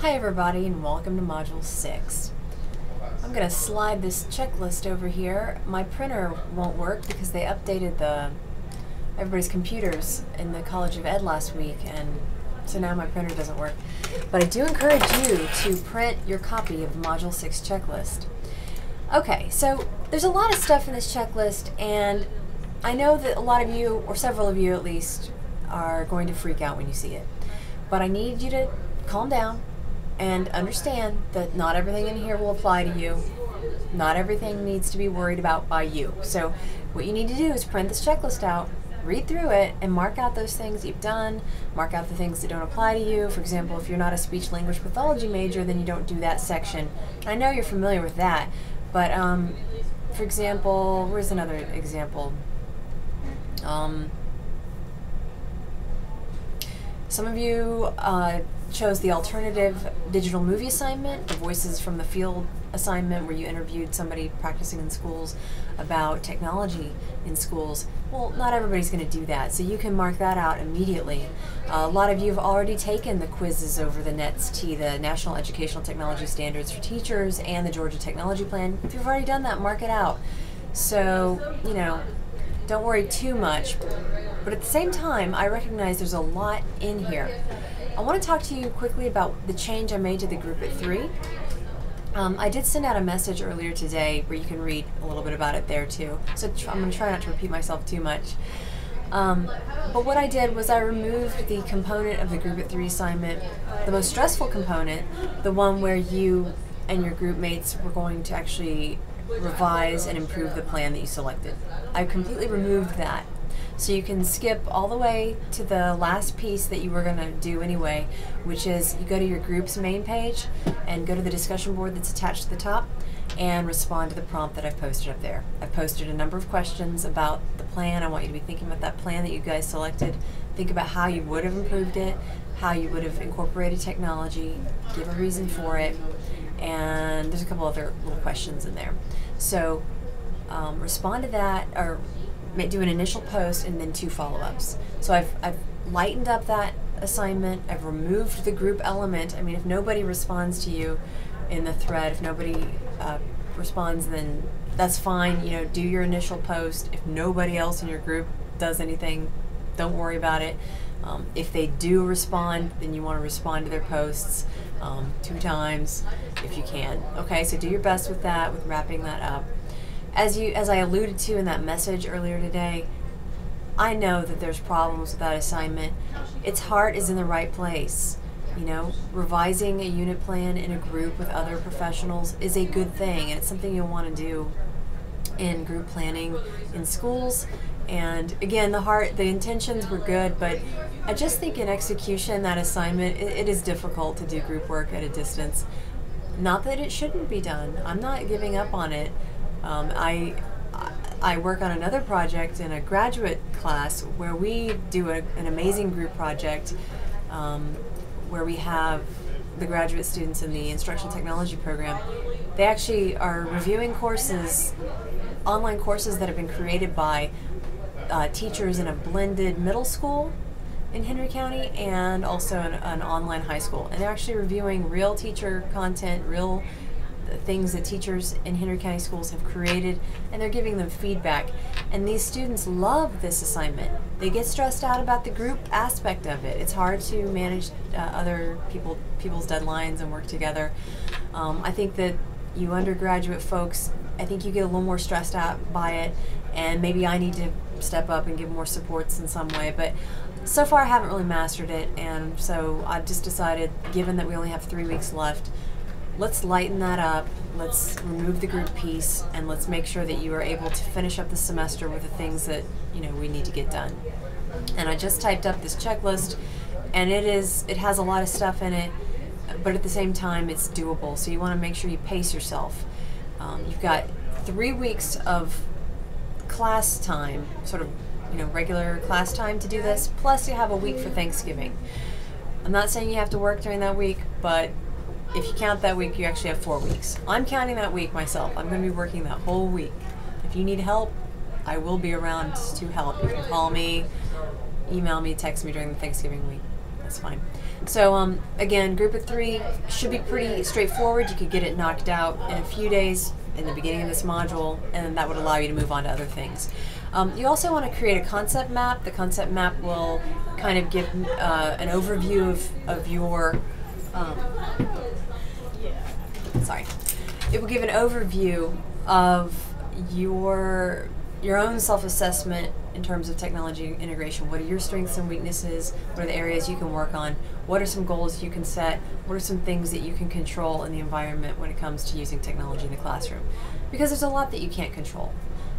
Hi everybody and welcome to Module 6. I'm going to slide this checklist over here. My printer won't work because they updated everybody's computers in the College of Ed last week, and so now my printer doesn't work. But I do encourage you to print your copy of the Module 6 checklist. Okay, so there's a lot of stuff in this checklist, and I know that a lot of you, or several of you at least, are going to freak out when you see it. But I need you to calm down and understand that not everything in here will apply to you. Not everything needs to be worried about by you. So what you need to do is print this checklist out, read through it, and mark out those things you've done, mark out the things that don't apply to you. For example, if you're not a speech-language pathology major, then you don't do that section. I know you're familiar with that, but for example, where's another example? Some of you chose the alternative digital movie assignment, the Voices from the Field assignment, where you interviewed somebody practicing in schools about technology in schools. Well, not everybody's going to do that, so you can mark that out immediately. A lot of you have already taken the quizzes over the NETS-T, the National Educational Technology Standards for Teachers, and the Georgia Technology Plan. If you've already done that, mark it out. So, you know, don't worry too much. But at the same time, I recognize there's a lot in here. I want to talk to you quickly about the change I made to the group at 3. I did send out a message earlier today where you can read a little bit about it there too. So I'm going to try not to repeat myself too much. But what I did was I removed the component of the group at 3 assignment, the most stressful component, the one where you and your group mates were going to actually revise and improve the plan that you selected. I completely removed that. So you can skip all the way to the last piece that you were going to do anyway, which is you go to your group's main page and go to the discussion board that's attached to the top and respond to the prompt that I've posted up there. I've posted a number of questions about the plan. I want you to be thinking about that plan that you guys selected. Think about how you would have improved it, how you would have incorporated technology, give a reason for it, and there's a couple other little questions in there. So respond to that, or do an initial post and then 2 follow-ups. So I've lightened up that assignment. I've removed the group element. I mean, if nobody responds to you in the thread, if nobody responds, then that's fine. You know, do your initial post. If nobody else in your group does anything, don't worry about it. If they do respond, then you want to respond to their posts 2 times if you can. Okay, so do your best with that, with wrapping that up. As I alluded to in that message earlier today, I know that there's problems with that assignment. Its heart is in the right place. You know, revising a unit plan in a group with other professionals is a good thing, and it's something you'll want to do in group planning in schools. And again, the intentions were good, but I just think in execution, that assignment, it is difficult to do group work at a distance. Not that it shouldn't be done. I'm not giving up on it. I work on another project in a graduate class where we do an amazing group project where we have the graduate students in the instructional technology program. They actually are reviewing courses, online courses that have been created by teachers in a blended middle school in Henry County and also an online high school. And they're actually reviewing real teacher content, real things that teachers in Henry County schools have created, and they're giving them feedback. And these students love this assignment. They get stressed out about the group aspect of it. It's hard to manage other people's deadlines and work together. I think that you undergraduate folks, I think you get a little more stressed out by it, and maybe I need to step up and give more supports in some way, but so far I haven't really mastered it, and so I've just decided, given that we only have 3 weeks left, let's lighten that up, let's remove the group piece, and let's make sure that you are able to finish up the semester with the things that, you know, we need to get done. And I just typed up this checklist, and it has a lot of stuff in it, but at the same time it's doable, so you want to make sure you pace yourself. You've got 3 weeks of class time, sort of, you know, regular class time to do this, plus you have a week for Thanksgiving. I'm not saying you have to work during that week, but if you count that week, you actually have 4 weeks. I'm counting that week myself. I'm going to be working that whole week. If you need help, I will be around to help. You can call me, email me, text me during the Thanksgiving week. That's fine. So again, group of 3 should be pretty straightforward. You could get it knocked out in a few days in the beginning of this module, and that would allow you to move on to other things. You also want to create a concept map. The concept map will kind of give an overview of your sorry. It will give an overview of your own self-assessment in terms of technology integration. What are your strengths and weaknesses? What are the areas you can work on? What are some goals you can set? What are some things that you can control in the environment when it comes to using technology in the classroom? Because there's a lot that you can't control.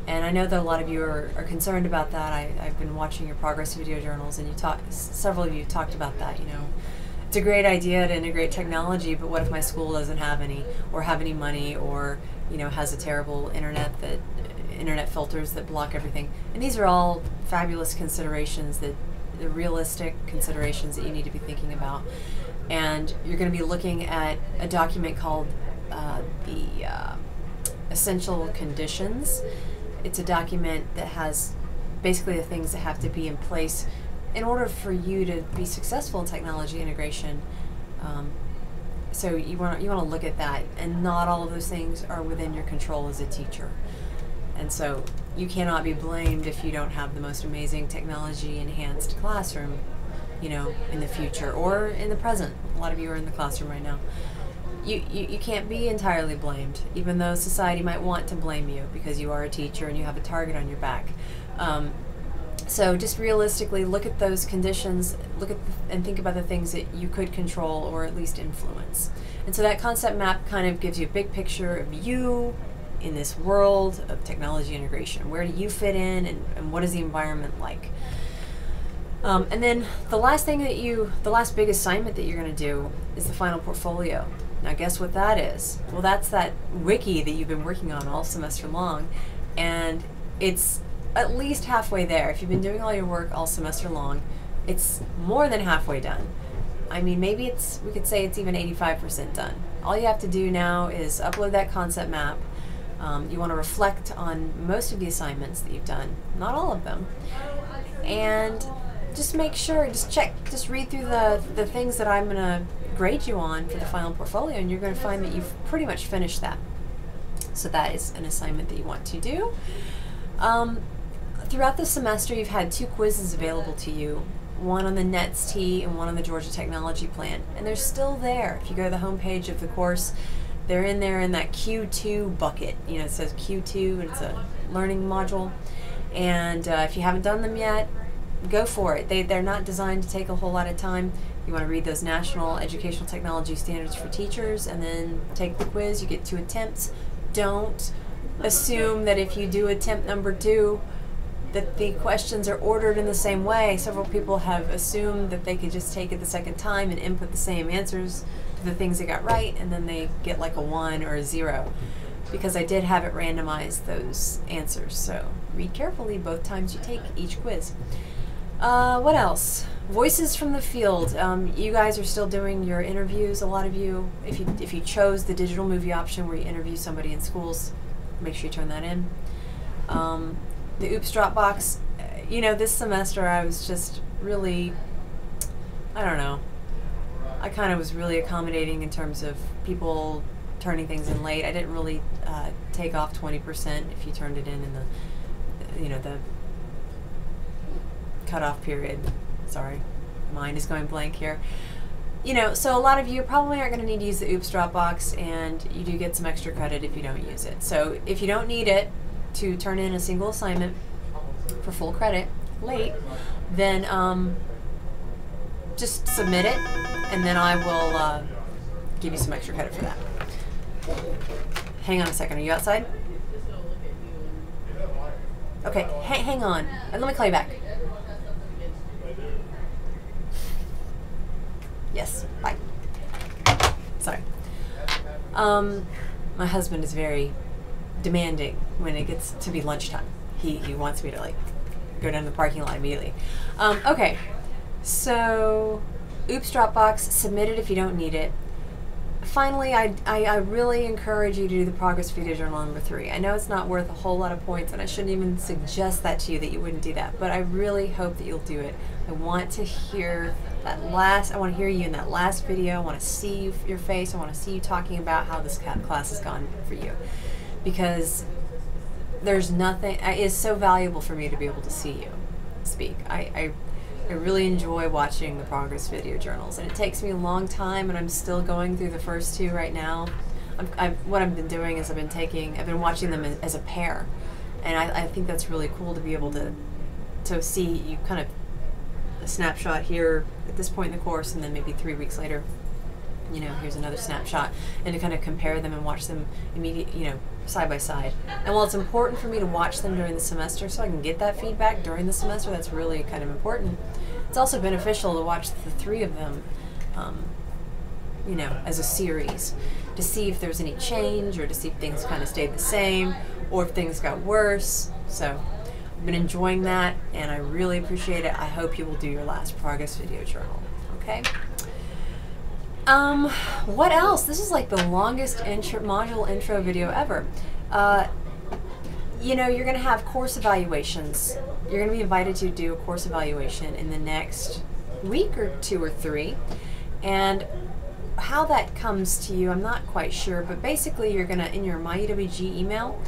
And I know that a lot of you are concerned about that. I've been watching your progress video journals, and several of you talked about that. You know, it's a great idea to integrate technology, but what if my school doesn't have any, or have any money, or has a terrible internet filters that block everything? And these are all fabulous considerations, the realistic considerations that you need to be thinking about. And you're going to be looking at a document called the Essential Conditions. It's a document that has basically the things that have to be in place in order for you to be successful in technology integration. So you want to look at that, and not all of those things are within your control as a teacher. And so you cannot be blamed if you don't have the most amazing technology enhanced classroom, in the future or in the present. A lot of you are in the classroom right now. You can't be entirely blamed, even though society might want to blame you because you are a teacher and you have a target on your back. So just realistically look at those conditions, and think about the things that you could control or at least influence. And so that concept map kind of gives you a big picture of you in this world of technology integration. Where do you fit in, and what is the environment like? And then the last big assignment that you're going to do is the final portfolio. Now guess what that is? Well, that's that wiki that you've been working on all semester long, and it's at least halfway there. If you've been doing all your work all semester long, it's more than halfway done. I mean, maybe we could say it's even 85% done. All you have to do now is upload that concept map. You want to reflect on most of the assignments that you've done, not all of them, and just make sure, just read through the things that I'm going to grade you on for the final portfolio, and you're going to find that you've pretty much finished that. So that is an assignment that you want to do. Throughout the semester, you've had 2 quizzes available to you, one on the NETS-T and one on the Georgia Technology Plan, and they're still there. If you go to the home page of the course, they're in there in that Q2 bucket. It says Q2, and it's a learning module. And if you haven't done them yet, go for it. They're not designed to take a whole lot of time. You want to read those National Educational Technology Standards for Teachers and then take the quiz. You get 2 attempts. Don't assume that if you do attempt number 2 that the questions are ordered in the same way. Several people have assumed that they could just take it the second time and input the same answers to the things they got right, and then they get like a 1 or a 0. Because I did have it randomize those answers. So read carefully both times you take each quiz. What else? Voices from the field. You guys are still doing your interviews. A lot of you, if you chose the digital movie option where you interview somebody in schools, make sure you turn that in. The Oops Dropbox. This semester I was just really, I don't know. I kind of was really accommodating in terms of people turning things in late. I didn't really take off 20% if you turned it in the cutoff period. Sorry, mind is going blank here. So a lot of you probably aren't going to need to use the Oops Dropbox, and you do get some extra credit if you don't use it. So if you don't need it to turn in a single assignment for full credit late, then just submit it, and then I will give you some extra credit for that. Hang on a second. Are you outside? Okay, hang on. Let me call you back. Yes, bye. Sorry. My husband is very demanding when it gets to be lunchtime. He wants me to go down to the parking lot immediately. Okay, so Oops Dropbox, submit it if you don't need it. Finally, I really encourage you to do the progress video journal number 3. I know it's not worth a whole lot of points, and I shouldn't even suggest that to you, that you wouldn't do that, but I really hope that you'll do it. I want to hear I want to hear you in that last video. I want to see your face. I want to see you talking about how this class has gone for you, because there's nothing. It's so valuable for me to be able to see you speak. I really enjoy watching the progress video journals, and it takes me a long time, and I'm still going through the first two right now. What I've been doing is I've been watching them as a pair, and I think that's really cool to be able to see you kind of a snapshot here at this point in the course, and then maybe 3 weeks later, here's another snapshot, and to kind of compare them and watch them side by side. And while it's important for me to watch them during the semester so I can get that feedback during the semester, that's really kind of important. It's also beneficial to watch the three of them, as a series, to see if there's any change, or to see if things kind of stayed the same, or if things got worse. So I've been enjoying that, and I really appreciate it. I hope you will do your last progress video journal. Okay. What else? This is like the longest module intro video ever. You're going to have course evaluations. You're going to be invited to do a course evaluation in the next week or 2 or 3. And how that comes to you, I'm not quite sure, but basically you're going to, in your MyEWG email,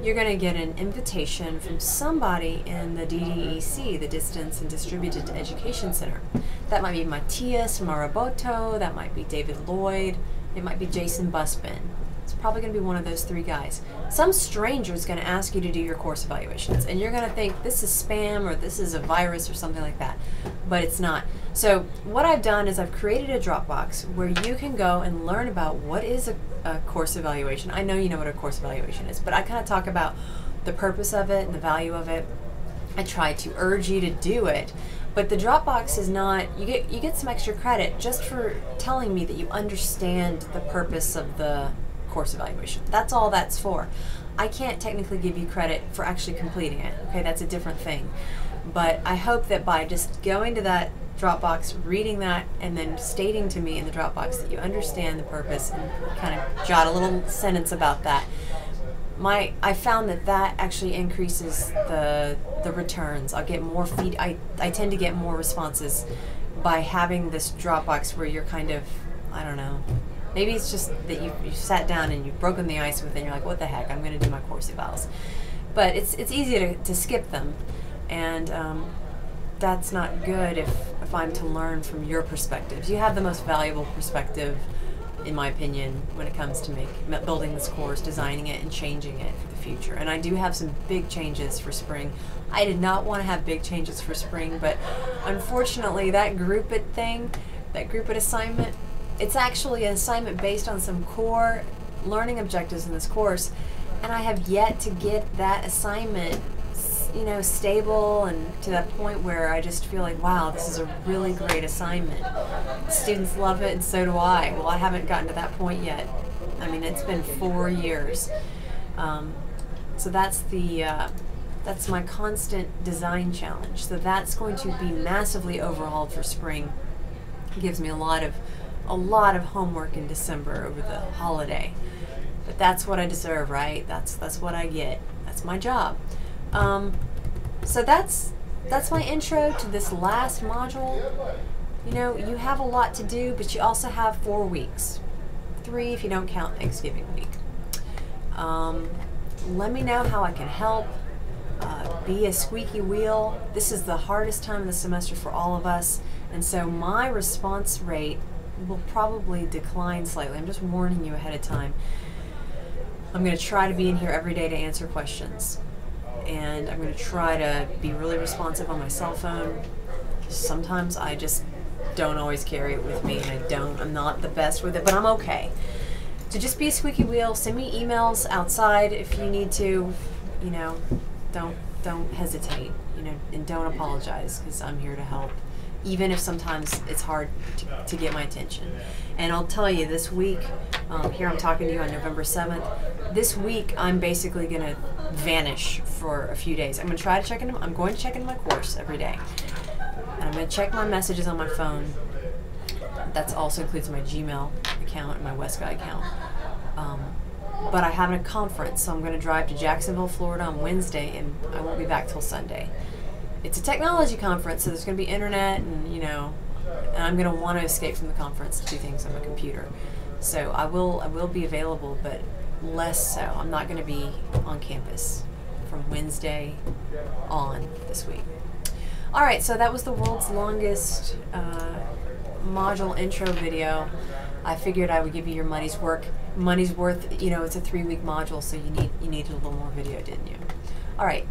you're going to get an invitation from somebody in the DDEC, the Distance and Distributed Education Center. That might be Matthias Maraboto, that might be David Lloyd, it might be Jason Busbin. It's probably going to be one of those 3 guys. Some stranger is going to ask you to do your course evaluations, and you're going to think this is spam or this is a virus or something like that, but it's not. So what I've done is I've created a Dropbox where you can go and learn about what is a course evaluation. I know you know what a course evaluation is, but I kind of talk about the purpose of it and the value of it. I try to urge you to do it, but the Dropbox is not, you get some extra credit just for telling me that you understand the purpose of the course evaluation. That's all that's for. I can't technically give you credit for actually completing it. Okay, that's a different thing. But I hope that by just going to that Dropbox, reading that, and then stating to me in the Dropbox that you understand the purpose, and kind of jot a little sentence about that, I found that actually increases the returns. I'll get more I tend to get more responses by having this Dropbox where you're kind of, I don't know, maybe it's just that you sat down and you've broken the ice with it and you're like, what the heck, I'm going to do my course evals. But it's easy to skip them, and that's not good if I'm to learn from your perspectives. You have the most valuable perspective, in my opinion, when it comes to building this course, designing it, and changing it for the future. And I do have some big changes for spring. I did not want to have big changes for spring, but unfortunately that group it thing, that group it assignment, it's actually an assignment based on some core learning objectives in this course, and I have yet to get that assignment stable and to that point where I just feel like, wow, this is a really great assignment. Students love it, and so do I. Well, I haven't gotten to that point yet. I mean, it's been 4 years. So that's that's my constant design challenge. So that's going to be massively overhauled for spring. It gives me a lot of homework in December over the holiday. But that's what I deserve, right? That's what I get. That's my job. So that's my intro to this last module. You have a lot to do, but you also have 4 weeks. 3 if you don't count Thanksgiving week. Let me know how I can help. Be a squeaky wheel. This is the hardest time of the semester for all of us, and so my response rate will probably decline slightly. I'm just warning you ahead of time. I'm going to try to be in here every day to answer questions. And I'm going to try to be really responsive on my cell phone. Sometimes I just don't always carry it with me, and I'm not the best with it, but I'm okay. So just be a squeaky wheel. Send me emails outside if you need to. Don't hesitate. And don't apologize, because I'm here to help, even if sometimes it's hard to get my attention. And I'll tell you, this week, here I'm talking to you on November 7th, this week I'm basically going to vanish for a few days. I'm going to try to check into my course every day. And I'm going to check my messages on my phone. That also includes my Gmail account and my Westguy account. But I have a conference, so I'm going to drive to Jacksonville, Florida on Wednesday, and I won't be back till Sunday. It's a technology conference, so there's going to be internet, and and I'm going to want to escape from the conference to do things on my computer. So I will be available, but less so. I'm not going to be on campus from Wednesday on this week. All right, so that was the world's longest module intro video. I figured I would give you your money's worth. You know, it's a 3-week module, so you needed a little more video, didn't you? All right.